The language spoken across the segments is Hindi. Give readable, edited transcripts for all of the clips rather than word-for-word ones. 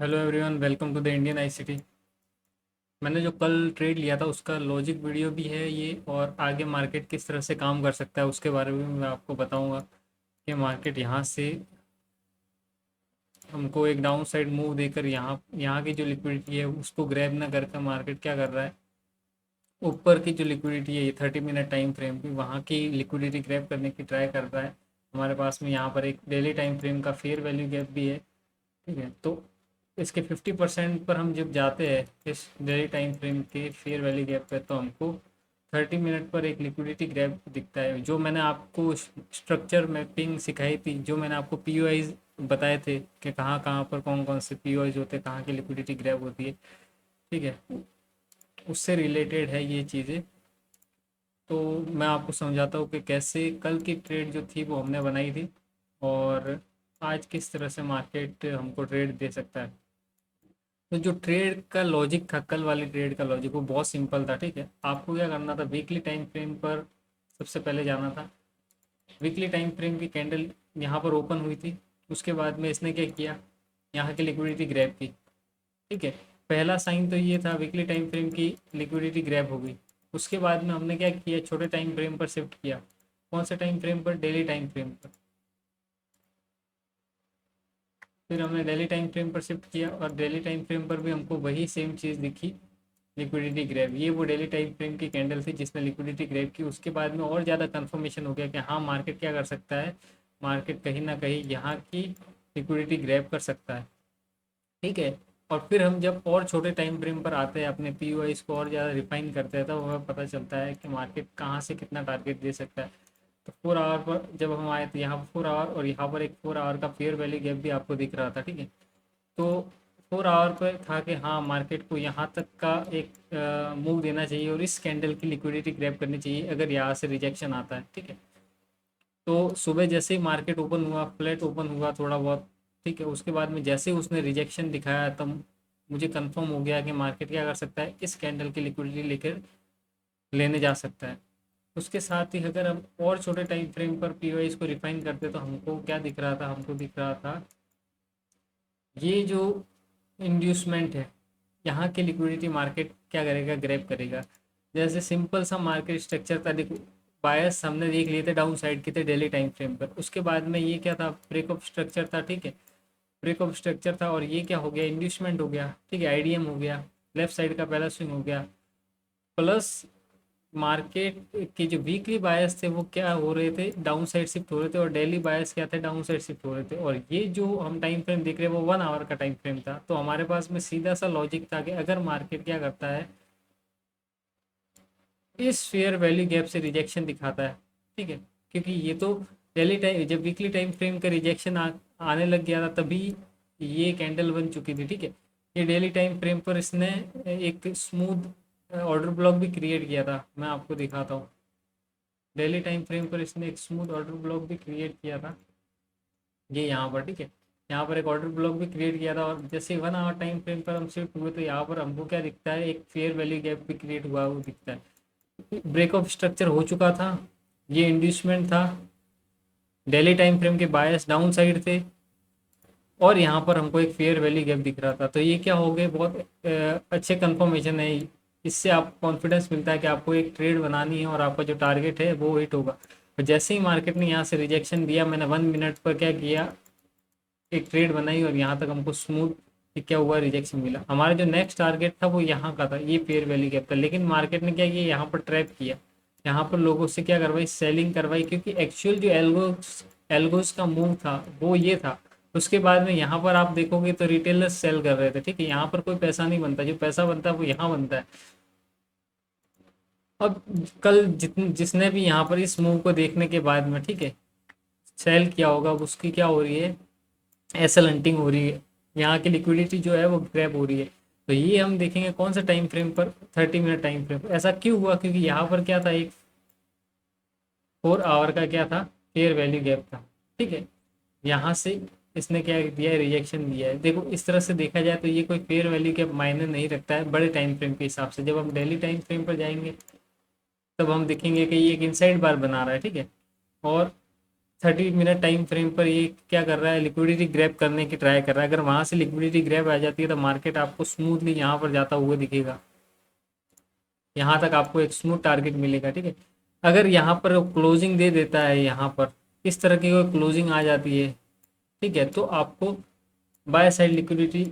Hello everyone, welcome to the Indian ICT. मैंने जो कल ट्रेड लिया था उसका लॉजिक वीडियो भी है ये, और आगे मार्केट किस तरह से काम कर सकता है उसके बारे में मैं आपको बताऊंगा कि मार्केट यहाँ से हमको एक डाउन साइड मूव देकर यहाँ यहाँ की जो लिक्विडिटी है उसको ग्रैब ना करके मार्केट क्या कर रहा है, ऊपर की जो लिक्विडिटी है ये 30 मिनट टाइम फ्रेम की, वहाँ की लिक्विडिटी ग्रैब करने की ट्राई कर रहा है। हमारे पास में यहाँ पर एक डेली टाइम फ्रेम का फेयर वैल्यू गैप भी है। ठीक है, तो इसके 50% पर हम जब जाते हैं इस डेली टाइम फ्रेम के फेयर वैल्यू गैप पे, तो हमको 30 मिनट पर एक लिक्विडिटी गैप दिखता है। जो मैंने आपको स्ट्रक्चर मैपिंग सिखाई थी, जो मैंने आपको पीओआईज बताए थे कि कहाँ कहाँ पर कौन कौन से पीओआईज होते हैं, कहाँ की लिक्विडिटी ग्रैब होती है, ठीक है, उससे रिलेटेड है ये चीज़ें। तो मैं आपको समझाता हूँ कि कैसे कल की ट्रेड जो थी वो हमने बनाई थी, और आज किस तरह से मार्केट हमको ट्रेड दे सकता है। तो जो ट्रेड का लॉजिक था, कल वाली ट्रेड का लॉजिक, वो बहुत सिंपल था। ठीक है, आपको क्या करना था, वीकली टाइम फ्रेम पर सबसे पहले जाना था। वीकली टाइम फ्रेम की कैंडल यहाँ पर ओपन हुई थी, उसके बाद में इसने क्या किया, यहाँ की लिक्विडिटी ग्रैब की। ठीक है, पहला साइन तो ये था, वीकली टाइम फ्रेम की लिक्विडिटी ग्रैब हो गई। उसके बाद में हमने क्या किया, छोटे टाइम फ्रेम पर शिफ्ट किया। कौन से टाइम फ्रेम पर, डेली टाइम फ्रेम पर। फिर हमने डेली टाइम फ्रेम पर शिफ्ट किया, और डेली टाइम फ्रेम पर भी हमको वही सेम चीज़ दिखी, लिक्विडिटी ग्रैब। ये वो डेली टाइम फ्रेम की कैंडल थी जिसने लिक्विडिटी ग्रैब की। उसके बाद में और ज़्यादा कंफर्मेशन हो गया कि हाँ, मार्केट क्या कर सकता है, मार्केट कहीं ना कहीं यहाँ की लिक्विडिटी ग्रैब कर सकता है। ठीक है, और फिर हम जब और छोटे टाइम फ्रेम पर आते हैं, अपने पीओआईस को और ज़्यादा रिफाइन करते हैं, तो हमें पता चलता है कि मार्केट कहाँ से कितना टारगेट दे सकता है। तो 4 आवर पर जब हम आए तो यहाँ 4 आवर, और यहाँ पर एक 4 आवर का फेयर वैल्यू गैप भी आपको दिख रहा था। ठीक है, तो 4 आवर पर था कि हाँ, मार्केट को यहाँ तक का एक मूव देना चाहिए और इस कैंडल की लिक्विडिटी ग्रैब करनी चाहिए अगर यहाँ से रिजेक्शन आता है। ठीक है, तो सुबह जैसे ही मार्केट ओपन हुआ, फ्लैट ओपन हुआ थोड़ा बहुत। ठीक है, उसके बाद में जैसे ही उसने रिजेक्शन दिखाया, तब मुझे कंफर्म हो गया कि मार्केट क्या कर सकता है, इस कैंडल की लिक्विडिटी लेकर लेने जा सकता है। उसके साथ ही अगर हम और छोटे टाइम फ्रेम पर पीओआईस को रिफाइन करते तो हमको क्या दिख रहा था, हमको दिख रहा था ये जो इंड्यूसमेंट है, यहाँ की लिक्विडिटी मार्केट क्या करेगा, ग्रैब करेगा। जैसे सिंपल सा मार्केट स्ट्रक्चर था, देखो बायस हमने देख लिए थे डाउन साइड के थे डेली टाइम फ्रेम पर। उसके बाद में ये क्या था, ब्रेकअप स्ट्रक्चर था। ठीक है, ब्रेकअप स्ट्रक्चर था, और ये क्या हो गया, इंड्यूसमेंट हो गया। ठीक है, आईडीएम हो गया, लेफ्ट साइड का पहला स्विंग हो गया। प्लस मार्केट के जो वीकली बायस थे वो क्या हो रहे थे, डाउन साइड शिफ्ट हो रहे थे, और डेली बायस क्या थे, डाउन साइड शिफ्ट हो रहे थे। और ये जो हम टाइम फ्रेम देख रहे हैं वो 1 आवर का टाइम फ्रेम था। तो हमारे पास में सीधा सा लॉजिक था कि अगर मार्केट क्या करता है, इस फेयर वैल्यू गैप से रिजेक्शन दिखाता है। ठीक है, क्योंकि ये तो डेली टाइम, जब वीकली टाइम फ्रेम का रिजेक्शन आने लग गया था तभी ये कैंडल बन चुकी थी। ठीक है, ये डेली टाइम फ्रेम पर इसने एक स्मूथ ऑर्डर ब्लॉक भी क्रिएट किया था, मैं आपको दिखाता हूँ। डेली टाइम फ्रेम पर इसने एक स्मूथ ऑर्डर ब्लॉक भी क्रिएट किया था, ये यहाँ पर। ठीक है, यहाँ पर एक ऑर्डर ब्लॉक भी क्रिएट किया था, और जैसे 1 आवर टाइम फ्रेम पर हम शिफ्ट हुए तो यहाँ पर हमको क्या दिखता है, एक फेयर वैल्यू गैप भी क्रिएट हुआ वो दिखता है। ब्रेकअप स्ट्रक्चर हो चुका था, ये इंड्यूसमेंट था, डेली टाइम फ्रेम के बायस डाउन साइड थे, और यहाँ पर हमको एक फेयर वैल्यू गैप दिख रहा था। तो ये क्या हो गए, बहुत अच्छे कंफर्मेशन है। इससे आपको कॉन्फिडेंस मिलता है कि आपको एक ट्रेड बनानी है और आपका जो टारगेट है वो हिट होगा। और जैसे ही मार्केट ने यहाँ से रिजेक्शन दिया, मैंने 1 मिनट पर क्या किया, एक ट्रेड बनाई, और यहाँ तक हमको स्मूथ क्या हुआ, रिजेक्शन मिला। हमारा जो नेक्स्ट टारगेट था वो यहाँ का था, ये फेयर वैल्यू गैप था। लेकिन मार्केट ने क्या किया, यहाँ पर ट्रैप किया, यहाँ पर लोगों से क्या करवाई, सेलिंग करवाई, क्योंकि एक्चुअल जो एल्गोस एल्गोस का मूव था वो ये था। उसके बाद में यहाँ पर आप देखोगे तो रिटेलर्स सेल कर रहे थे। ठीक है, यहाँ पर कोई पैसा नहीं बनता, जो पैसा बनता है वो यहाँ बनता है। अब कल जिसने भी यहाँ पर इस मूव को देखने के बाद में, ठीक है, सेल किया होगा, उसकी क्या हो रही है, एसएल हंटिंग हो रही है, यहाँ की लिक्विडिटी जो है वो ग्रैब हो रही है। तो ये हम देखेंगे कौन सा टाइम फ्रेम पर, 30 मिनट टाइम फ्रेम पर। ऐसा क्यों हुआ, क्योंकि यहाँ पर क्या था, एक 4 आवर का क्या था, फेयर वैल्यू गैप था। ठीक है, यहाँ से इसने क्या दिया है, रिजेक्शन दिया है। देखो इस तरह से देखा जाए तो ये कोई फेयर वैल्यू गैप मायने नहीं रखता है बड़े टाइम फ्रेम के हिसाब से। जब हम डेली टाइम फ्रेम पर जाएंगे तब हम देखेंगे कि ये एक इनसाइड बार बना रहा है। ठीक है, और 30 मिनट टाइम फ्रेम पर ये क्या कर रहा है, लिक्विडिटी ग्रैब करने की ट्राई कर रहा है। अगर वहाँ से लिक्विडिटी ग्रैब आ जाती है तो मार्केट आपको स्मूथली यहाँ पर जाता हुआ दिखेगा, यहाँ तक आपको एक स्मूथ टारगेट मिलेगा, ठीक है। अगर यहाँ पर क्लोजिंग दे देता है, यहाँ पर इस तरह की कोई क्लोजिंग आ जाती है, ठीक है, तो आपको बाय साइड लिक्विडिटी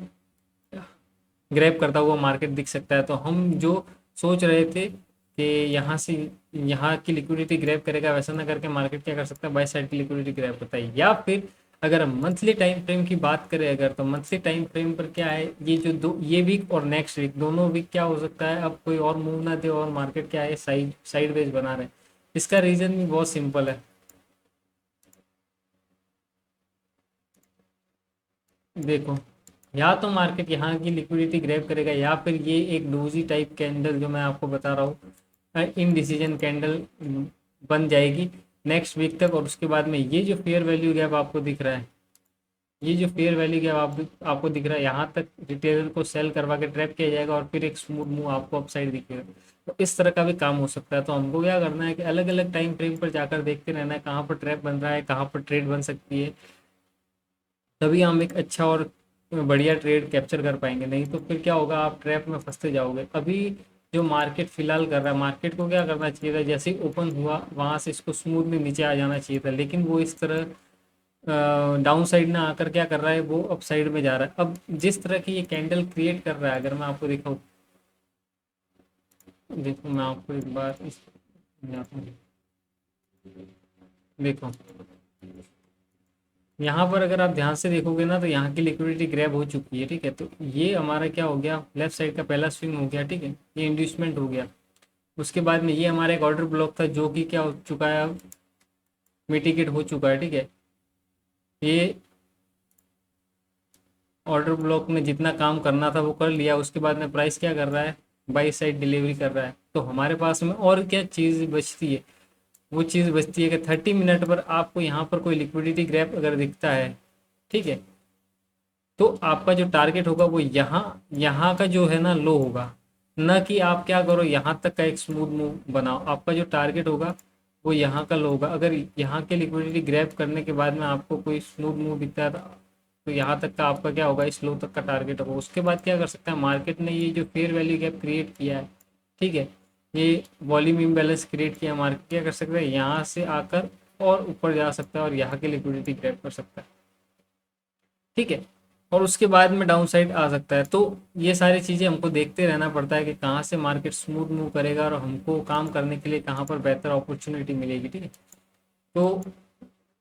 ग्रैब करता हुआ मार्केट दिख सकता है। तो हम जो सोच रहे थे कि यहाँ से यहाँ की लिक्विडिटी ग्रैब करेगा, वैसा ना करके मार्केट क्या कर सकता है, बाय साइड की लिक्विडिटी ग्रैब करता है। या फिर अगर हम मंथली टाइम फ्रेम की बात करें अगर, तो मंथली टाइम फ्रेम पर क्या है, ये जो दो, ये वीक और नेक्स्ट वीक, दोनों वीक क्या हो सकता है, अब कोई और मूव ना दे और मार्केट क्या है, साइड वेज बना रहे। इसका रीज़न भी बहुत सिंपल है। देखो, या तो मार्केट यहाँ की लिक्विडिटी ग्रैब करेगा, या फिर ये एक डोजी टाइप कैंडल जो मैं आपको बता रहा हूँ, इन डिसीजन कैंडल बन जाएगी नेक्स्ट वीक तक। और उसके बाद में ये जो फेयर वैल्यू गैप आपको दिख रहा है, ये जो फेयर वैल्यू गैप आपको दिख रहा है, यहाँ तक रिटेलर को सेल करवा के ट्रैप किया जाएगा और फिर एक स्मूथ मूव आपको अपसाइड दिखेगा। तो इस तरह का भी काम हो सकता है। तो हमको क्या करना है कि अलग अलग टाइम फ्रेम पर जाकर देखते रहना है कहाँ पर ट्रैप बन रहा है, कहाँ पर ट्रेड बन सकती है, तभी हम एक अच्छा और बढ़िया ट्रेड कैप्चर कर पाएंगे। नहीं तो फिर क्या होगा, आप ट्रैप में फंसते जाओगे। अभी जो मार्केट फिलहाल कर रहा है, मार्केट को क्या करना चाहिए था, जैसे ही ओपन हुआ वहां से इसको स्मूथली नीचे आ जाना चाहिए था, लेकिन वो इस तरह डाउन साइड ना आकर क्या कर रहा है, वो अप साइड में जा रहा है। अब जिस तरह की ये कैंडल क्रिएट कर रहा है, अगर मैं आपको दिखाऊँ, देखो मैं आपको एक बार इस यहाँ पर देखो, यहाँ पर अगर आप ध्यान से देखोगे ना, तो यहाँ की लिक्विडिटी ग्रैब हो चुकी है, ठीक है। तो ये हमारा क्या हो गया, लेफ्ट साइड का पहला स्विंग हो गया, ठीक है, ये इंड्यूसमेंट हो गया। उसके बाद में ये हमारा एक ऑर्डर ब्लॉक था जो कि क्या हो चुका है, मिटिगेट हो चुका है, ठीक है। ये ऑर्डर ब्लॉक ने जितना काम करना था वो कर लिया। उसके बाद में प्राइस क्या कर रहा है, बाई साइड डिलीवरी कर रहा है। तो हमारे पास में और क्या चीज़ बचती है, वो चीज़ बचती है कि 30 मिनट पर आपको यहाँ पर कोई लिक्विडिटी ग्रैप अगर दिखता है, ठीक है, तो आपका जो टारगेट होगा वो यहाँ यहाँ का जो है ना लो होगा, न कि आप क्या करो यहाँ तक का एक स्मूथ मूव बनाओ। आपका जो टारगेट होगा वो यहाँ का लो होगा। अगर यहाँ के लिक्विडिटी ग्रैब करने के बाद में आपको कोई स्मूथ मूव दिखता है तो यहाँ तक का आपका क्या होगा, इस लो तक का टारगेट होगा। उसके बाद क्या कर सकता है, मार्केट ने ये जो फेयर वैल्यू गैप क्रिएट किया है, ठीक है, ये वॉल्यूम इम्बैलेंस क्रिएट किया, मार्केट क्या कर सकता है, यहाँ से आकर और ऊपर जा सकता है और यहाँ की लिक्विडिटी ग्रैब कर सकता है, ठीक है। और उसके बाद में डाउन साइड आ सकता है। तो ये सारी चीज़ें हमको देखते रहना पड़ता है कि कहाँ से मार्केट स्मूथ मूव करेगा और हमको काम करने के लिए कहाँ पर बेहतर अपॉर्चुनिटी मिलेगी, ठीक है। तो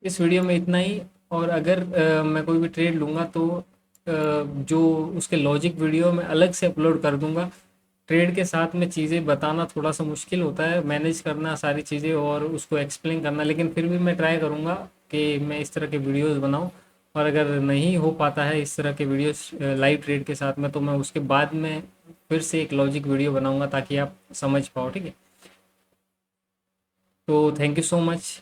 इस वीडियो में इतना ही। और अगर मैं कोई भी ट्रेड लूँगा तो जो उसके लॉजिक वीडियो मैं अलग से अपलोड कर दूंगा। ट्रेड के साथ में चीज़ें बताना थोड़ा सा मुश्किल होता है, मैनेज करना सारी चीज़ें और उसको एक्सप्लेन करना, लेकिन फिर भी मैं ट्राई करूँगा कि मैं इस तरह के वीडियोस बनाऊँ। और अगर नहीं हो पाता है इस तरह के वीडियोस लाइव ट्रेड के साथ में, तो मैं उसके बाद में फिर से एक लॉजिक वीडियो बनाऊँगा ताकि आप समझ पाओ, ठीक है। तो थैंक यू सो मच।